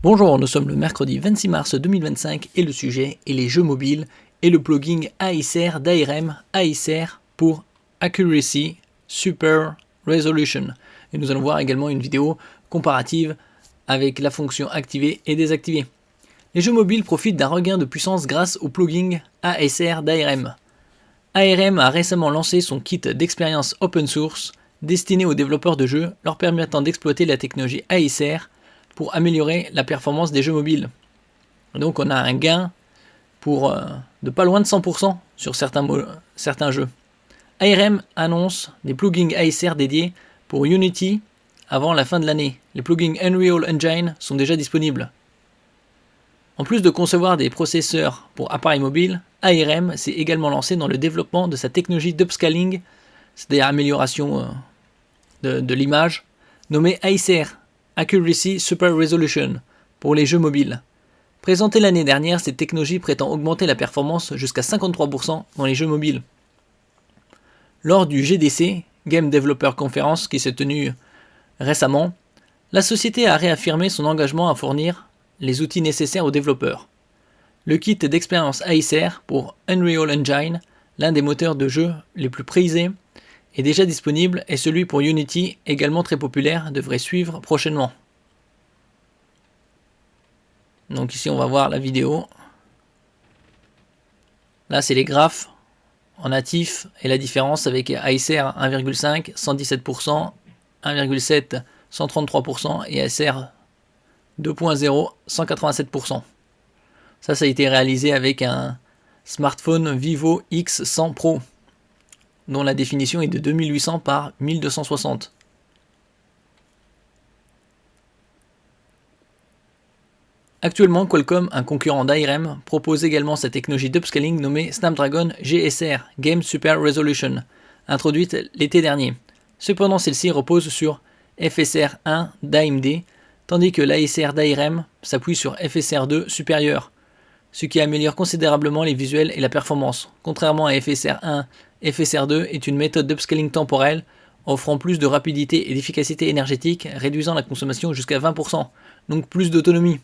Bonjour, nous sommes le mercredi 26 mars 2025 et le sujet est les jeux mobiles et le plugin ASR d'ARM ASR pour Accuracy Super Resolution. Et nous allons voir également une vidéo comparative avec la fonction activée et désactivée. Les jeux mobiles profitent d'un regain de puissance grâce au plugin ASR d'ARM. ARM a récemment lancé son kit d'expérience open source destiné aux développeurs de jeux, leur permettant d'exploiter la technologie ASR pour améliorer la performance des jeux mobiles. Donc on a un gain de pas loin de 100% sur certains jeux. ARM annonce des plugins ASR dédiés pour Unity avant la fin de l'année. Les plugins Unreal Engine sont déjà disponibles. En plus de concevoir des processeurs pour appareils mobiles, ARM s'est également lancé dans le développement de sa technologie d'upscaling, c'est-à-dire amélioration de l'image, nommée ASR, Accuracy Super Resolution, pour les jeux mobiles. Présentée l'année dernière, cette technologie prétend augmenter la performance jusqu'à 53% dans les jeux mobiles. Lors du GDC, Game Developer Conference, qui s'est tenu récemment, la société a réaffirmé son engagement à fournir les outils nécessaires aux développeurs. Le kit d'expérience ASR pour Unreal Engine, l'un des moteurs de jeu les plus prisés, est déjà disponible et celui pour Unity, également très populaire, devrait suivre prochainement. Donc ici on va voir la vidéo. Là c'est les graphes en natif et la différence avec ASR 1,5 117%, 1,7 133% et ASR 2.0 187%. Ça a été réalisé avec un smartphone Vivo X100 Pro dont la définition est de 2800 par 1260. Actuellement, Qualcomm, un concurrent d'ARM, propose également sa technologie d'upscaling nommée Snapdragon GSR, Game Super Resolution, introduite l'été dernier. Cependant, celle-ci repose sur FSR1 d'AMD, tandis que l'ASR d'ARM s'appuie sur FSR2 supérieur, ce qui améliore considérablement les visuels et la performance. Contrairement à FSR1, FSR2 est une méthode d'upscaling temporelle, offrant plus de rapidité et d'efficacité énergétique, réduisant la consommation jusqu'à 20%, donc plus d'autonomie.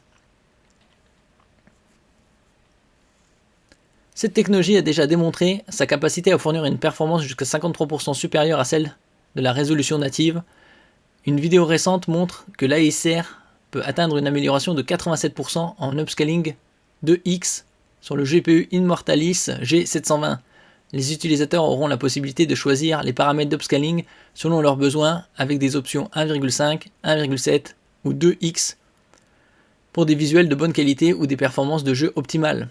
Cette technologie a déjà démontré sa capacité à fournir une performance jusqu'à 53% supérieure à celle de la résolution native. Une vidéo récente montre que l'ASR peut atteindre une amélioration de 87% en upscaling de X sur le GPU Immortalis G720. Les utilisateurs auront la possibilité de choisir les paramètres d'upscaling selon leurs besoins avec des options 1,5, 1,7 ou 2X pour des visuels de bonne qualité ou des performances de jeu optimales.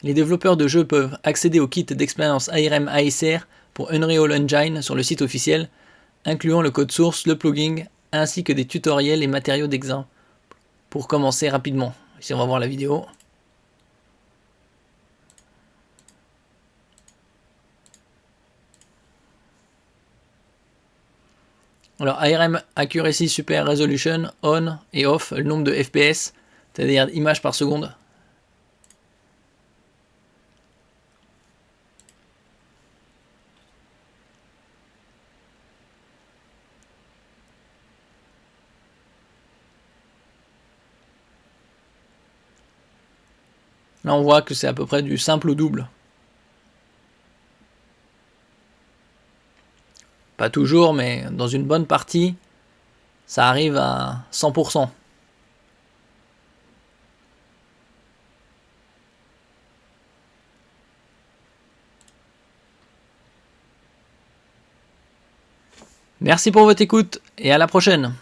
Les développeurs de jeux peuvent accéder au kit d'expérience ARM ASR pour Unreal Engine sur le site officiel, incluant le code source, le plugin, ainsi que des tutoriels et matériaux d'exemple pour commencer rapidement. Ici on va voir la vidéo. Alors ARM Accuracy Super Resolution, on et off, le nombre de FPS, c'est-à-dire images par seconde. Là on voit que c'est à peu près du simple au double. Pas toujours, mais dans une bonne partie, ça arrive à 100%. Merci pour votre écoute et à la prochaine.